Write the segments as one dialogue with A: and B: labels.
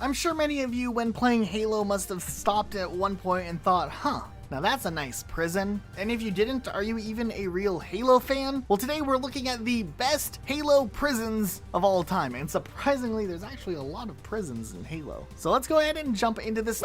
A: I'm sure many of you when playing Halo must have stopped at one point and thought, huh, now that's a nice prison. And if you didn't, are you even a real Halo fan? Well, today we're looking at the best Halo prisons of all time. And surprisingly, there's actually a lot of prisons in Halo. So let's go ahead and jump into this.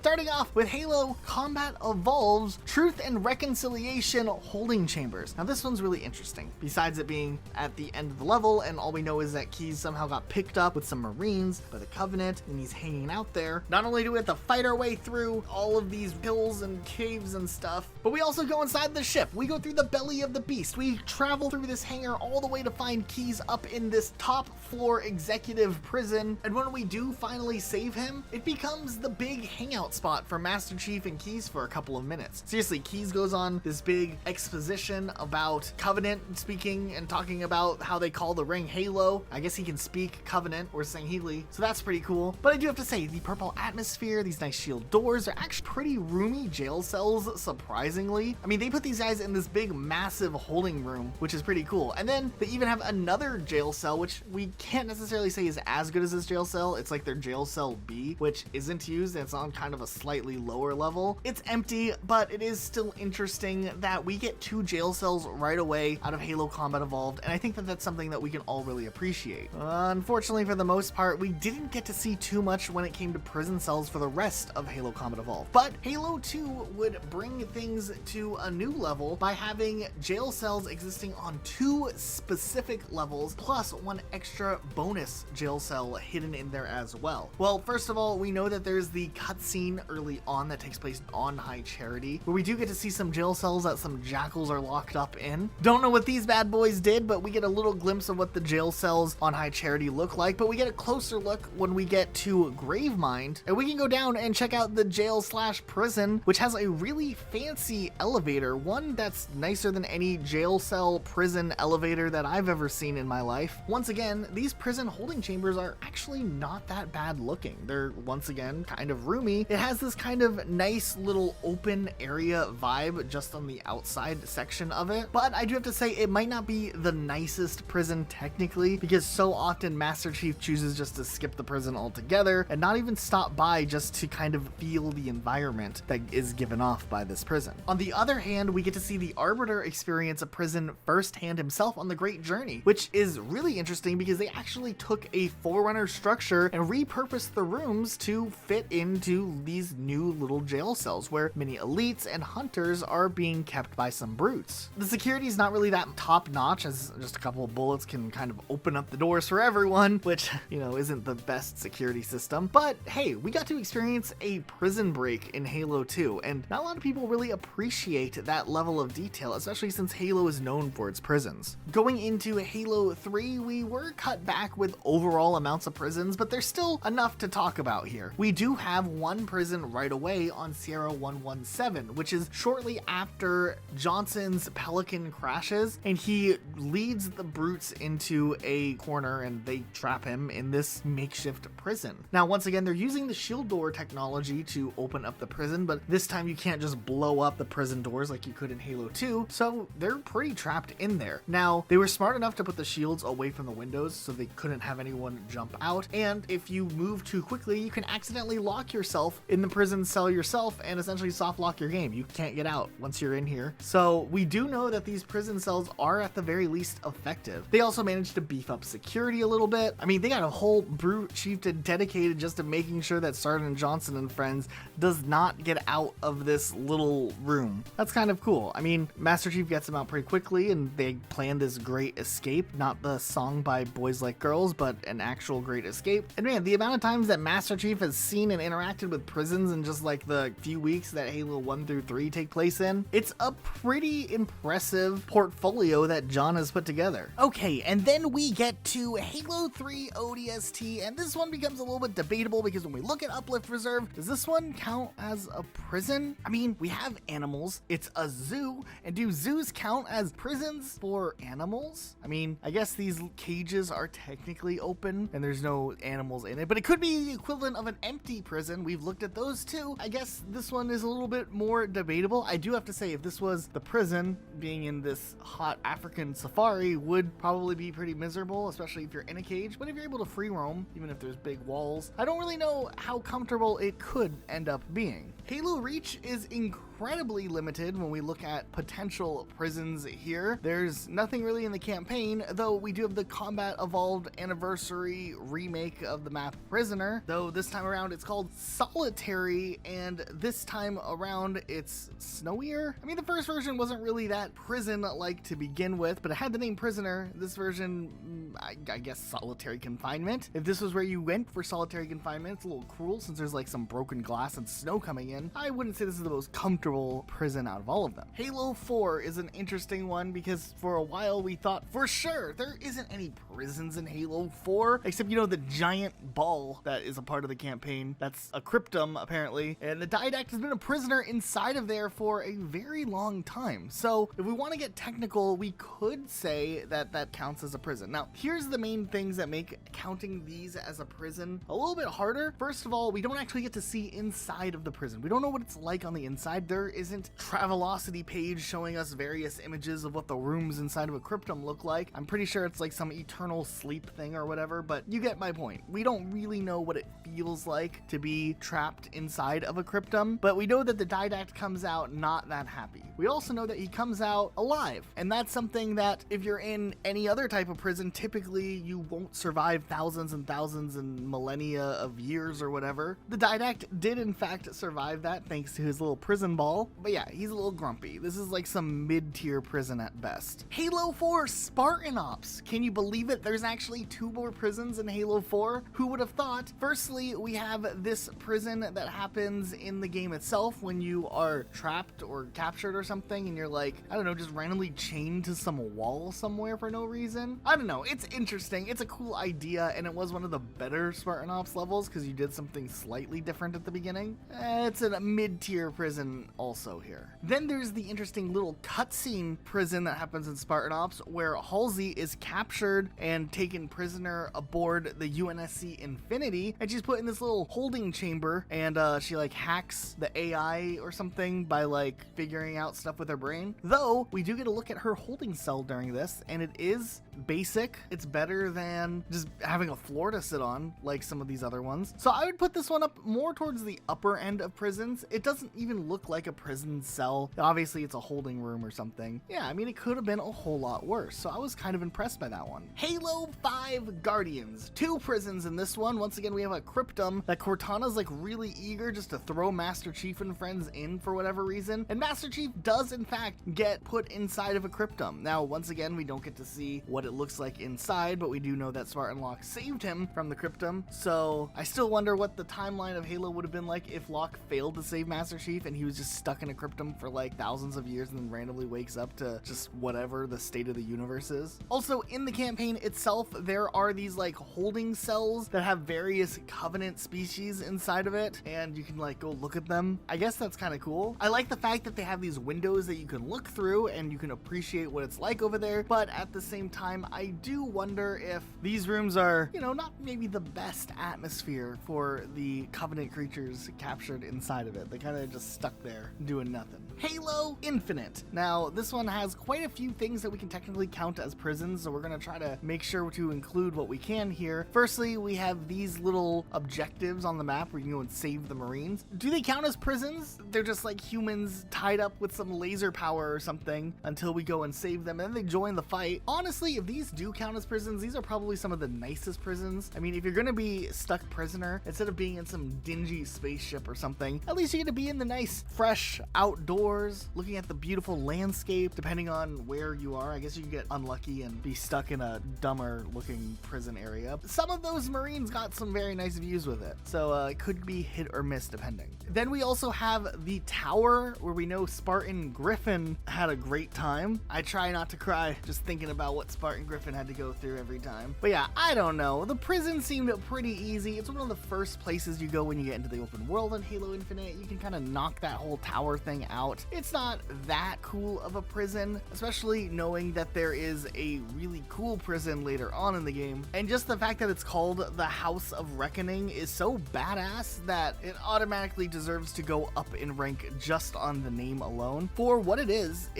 A: Starting off with Halo Combat Evolved's Truth and Reconciliation Holding Chambers. Now this one's really interesting. Besides it being at the end of the level and all we know is that Keyes somehow got picked up with some Marines by the Covenant and he's hanging out there. Not only do we have to fight our way through all of these hills and caves and stuff, but we also go inside the ship. We go through the belly of the beast. We travel through this hangar all the way to find Keyes up in this top floor executive prison. And when we do finally save him, it becomes the big hangout spot for Master Chief and Keyes for a couple of minutes. Seriously, Keyes goes on this big exposition about Covenant speaking and talking about how they call the ring Halo. I guess he can speak Covenant or Sangheili, so that's pretty cool. But I do have to say, the purple atmosphere, these nice shield doors are actually pretty roomy jail cells, surprisingly. I mean, they put these guys in this big, massive holding room, which is pretty cool. And then they even have another jail cell, which we can't necessarily say is as good as this jail cell. It's like their jail cell B, which isn't used. It's on kind of a slightly lower level. It's empty, but it is still interesting that we get two jail cells right away out of Halo Combat Evolved, and I think that that's something that we can all really appreciate. Unfortunately, for the most part, we didn't get to see too much when it came to prison cells for the rest of Halo Combat Evolved, but Halo 2 would bring things to a new level by having jail cells existing on two specific levels, plus one extra bonus jail cell hidden in there as well. Well, first of all, we know that there's the cutscene early on that takes place on High Charity, where we do get to see some jail cells that some jackals are locked up in. Don't know what these bad boys did, but we get a little glimpse of what the jail cells on High Charity look like, but we get a closer look when we get to Gravemind, and we can go down and check out the jail slash prison, which has a really fancy elevator, one that's nicer than any jail cell prison elevator that I've ever seen in my life. Once again, these prison holding chambers are actually not that bad looking. They're, once again, kind of roomy. It has this kind of nice little open area vibe just on the outside section of it, but I do have to say it might not be the nicest prison technically, because so often Master Chief chooses just to skip the prison altogether and not even stop by just to kind of feel the environment that is given off by this prison. On the other hand, we get to see the Arbiter experience a prison firsthand himself on the Great Journey, which is really interesting because they actually took a Forerunner structure and repurposed the rooms to fit into these new little jail cells where many elites and hunters are being kept by some brutes. The security is not really that top notch, as just a couple of bullets can kind of open up the doors for everyone, which, you know, isn't the best security system. But hey, we got to experience a prison break in Halo 2, and not a lot of people really appreciate that level of detail, especially since Halo is known for its prisons. Going into Halo 3, we were cut back with overall amounts of prisons, but there's still enough to talk about here. We do have one prison right away on Sierra 117, which is shortly after Johnson's Pelican crashes, and he leads the brutes into a corner and they trap him in this makeshift prison. Now, once again, they're using the shield door technology to open up the prison, but this time you can't just blow up the prison doors like you could in Halo 2, so they're pretty trapped in there. Now, they were smart enough to put the shields away from the windows so they couldn't have anyone jump out, and if you move too quickly, you can accidentally lock yourself in the prison cell yourself and essentially soft lock your game. You can't get out once you're in here. So we do know that these prison cells are at the very least effective. They also managed to beef up security a little bit. I mean, they got a whole brute chieftain dedicated just to making sure that Sergeant Johnson and friends does not get out of this little room. That's kind of cool. I mean, Master Chief gets him out pretty quickly and they plan this great escape, not the song by Boys Like Girls, but an actual great escape. And man, the amount of times that Master Chief has seen and interacted with prisons in just like the few weeks that Halo 1 through 3 take place in, it's a pretty impressive portfolio that John has put together. Okay, and then we get to Halo 3 ODST, and this one becomes a little bit debatable because when we look at Uplift Reserve, does this one count as a prison? I mean, we have animals, it's a zoo, and do zoos count as prisons for animals? I mean, I guess these cages are technically open and there's no animals in it, but it could be the equivalent of an empty prison. We've looked at those two, I guess this one is a little bit more debatable. I do have to say, if this was the prison, being in this hot African safari would probably be pretty miserable, especially if you're in a cage. But if you're able to free roam, even if there's big walls, I don't really know how comfortable it could end up being. Halo Reach is incredibly limited when we look at potential prisons here. There's nothing really in the campaign, though we do have the Combat Evolved Anniversary remake of the map Prisoner, though this time around it's called Solitary, and this time around it's snowier. I mean, the first version wasn't really that prison-like to begin with, but it had the name Prisoner. This version, I guess solitary confinement. If this was where you went for solitary confinement, it's a little cruel since there's like some broken glass and snow coming in. I wouldn't say this is the most comfortable prison out of all of them. Halo 4 is an interesting one because for a while we thought for sure there isn't any prisons in Halo 4, except, you know, the giant ball that is a part of the campaign. That's a cryptum, apparently, and the Didact has been a prisoner inside of there for a very long time. So if we want to get technical, we could say that that counts as a prison. Now, here's the main things that make counting these as a prison a little bit harder. First of all, we don't actually get to see inside of the prison. We don't know what it's like on the inside. There isn't Travelocity page showing us various images of what the rooms inside of a cryptum look like. I'm pretty sure it's like some eternal sleep thing or whatever, but you get my point. We don't really know what it feels like to be trapped inside of a cryptum, but we know that the Didact comes out not that happy. We also know that he comes out alive, and that's something that if you're in any other type of prison, typically you won't survive thousands and thousands and millennia of years or whatever. The Didact did in fact survive that thanks to his little prison ball, but yeah, he's a little grumpy. This is like some mid-tier prison at best. Halo 4 Spartan Ops. Can you believe it? There's actually 2 more prisons in Halo 4. Who would have thought? Firstly, we have this prison that happens in the game itself when you are trapped or captured or something and you're like, I don't know, just randomly chained to some wall somewhere for no reason. I don't know, it's interesting. It's a cool idea, and it was one of the better Spartan Ops levels because you did something slightly different at the beginning. It's a mid-tier prison also here. Then there's the interesting little cutscene prison that happens in Spartan Ops where Halsey is captured and taken prisoner aboard the UNSC Infinity, and she's put in this little holding chamber, and she like hacks the AI or something by like figuring out stuff with her brain. Though we do get a look at her holding cell during this, and it is basic. It's better than just having a floor to sit on like some of these other ones. So I would put this one up more towards the upper end of prisons. It doesn't even look like a prison cell. Obviously it's a holding room or something. Yeah, I mean, it could have been a whole lot worse. So I was kind of impressed by that one. Halo 5 Guardians. 2 prisons in this one. Once again, we have a cryptum that Cortana's like really eager just to throw Master Chief and friends in for whatever reason. And Master Chief does in fact get put inside of a cryptum. Now, once again, we don't get to see what it looks like inside, but we do know that Spartan Locke saved him from the cryptum. So I still wonder what the timeline of Halo would have been like if Locke failed to save Master Chief and he was just stuck in a cryptum for like thousands of years and then randomly wakes up to just whatever the state of the universe is. Also, in the campaign itself, there are these like holding cells that have various Covenant species inside of it, and you can like go look at them. I guess that's kind of cool. I like the fact that they have these windows that you can look through and you can appreciate what it's like over there, but at the same time, I do wonder if these rooms are, you know, not maybe the best atmosphere for the Covenant creatures captured inside of it. They kind of just stuck there doing nothing. Halo Infinite. Now, this one has quite a few things that we can technically count as prisons, so we're going to try to make sure to include what we can here. Firstly, we have these little objectives on the map where you can go and save the Marines. Do they count as prisons? They're just like humans tied up with some laser power or something until we go and save them, and then they join the fight. Honestly, if these do count as prisons, these are probably some of the nicest prisons. I mean, if you're going to be stuck prisoner, instead of being in some dingy spaceship or something, at least you get to be in the nice, fresh outdoors, looking at the beautiful landscape, depending on where you are. I guess you can get unlucky and be stuck in a dumber looking prison area. Some of those Marines got some very nice views with it, so it could be hit or miss depending. Then we also have the tower where we know Spartan Griffin had a great time. I try not to cry just thinking about what Spartan Martin Griffin had to go through every time. But yeah, I don't know. The prison seemed pretty easy. It's one of the first places you go when you get into the open world in Halo Infinite. You can kind of knock that whole tower thing out. It's not that cool of a prison, especially knowing that there is a really cool prison later on in the game. And just the fact that it's called the House of Reckoning is so badass that it automatically deserves to go up in rank just on the name alone. For what it is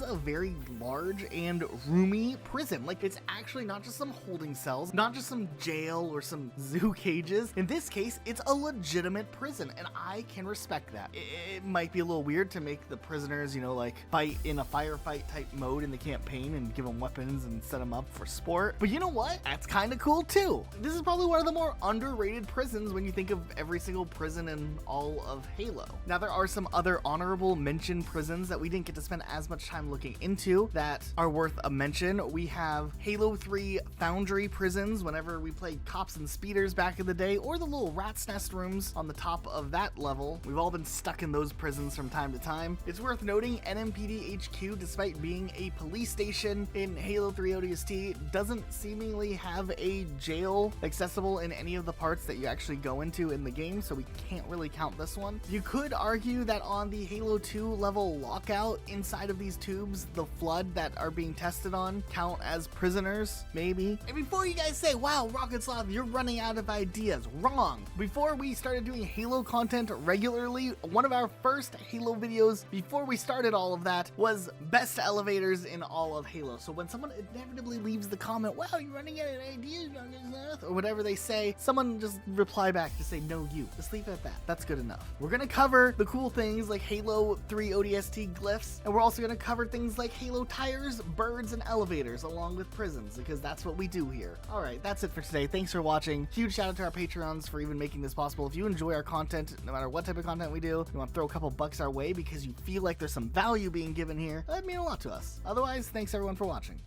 A: a very large and roomy prison. Like, it's actually not just some holding cells, not just some jail or some zoo cages. In this case, it's a legitimate prison, and I can respect that. It might be a little weird to make the prisoners, you know, like fight in a firefight type mode in the campaign and give them weapons and set them up for sport. But you know what? That's kind of cool too. This is probably one of the more underrated prisons when you think of every single prison in all of Halo. Now, there are some other honorable mention prisons that we didn't get to spend as much time looking into that are worth a mention. We have Halo 3 Foundry prisons whenever we played cops and speeders back in the day, or the little rat's nest rooms on the top of that level. We've all been stuck in those prisons from time to time. It's worth noting NMPD HQ, despite being a police station in Halo 3 ODST, doesn't seemingly have a jail accessible in any of the parts that you actually go into in the game, so we can't really count this one. You could argue that on the Halo 2 level Lockout, inside of these tubes, the Flood that are being tested on count as prisoners, maybe. And before you guys say, wow, Rocket Sloth, you're running out of ideas, wrong. Before we started doing Halo content regularly, one of our first Halo videos before we started all of that was best elevators in all of Halo. So when someone inevitably leaves the comment, wow, you're running out of ideas, Rocket Sloth, or whatever they say, someone just reply back to say, no, you. Just leave it at that. That's good enough. We're gonna cover the cool things like Halo 3 ODST glyphs, and we're also gonna cover things like Halo tires, birds, and elevators, along with prisons, because that's what we do here. Alright, that's it for today. Thanks for watching. Huge shout out to our Patreons for even making this possible. If you enjoy our content, no matter what type of content we do, you want to throw a couple bucks our way because you feel like there's some value being given here, that'd mean a lot to us. Otherwise, thanks everyone for watching.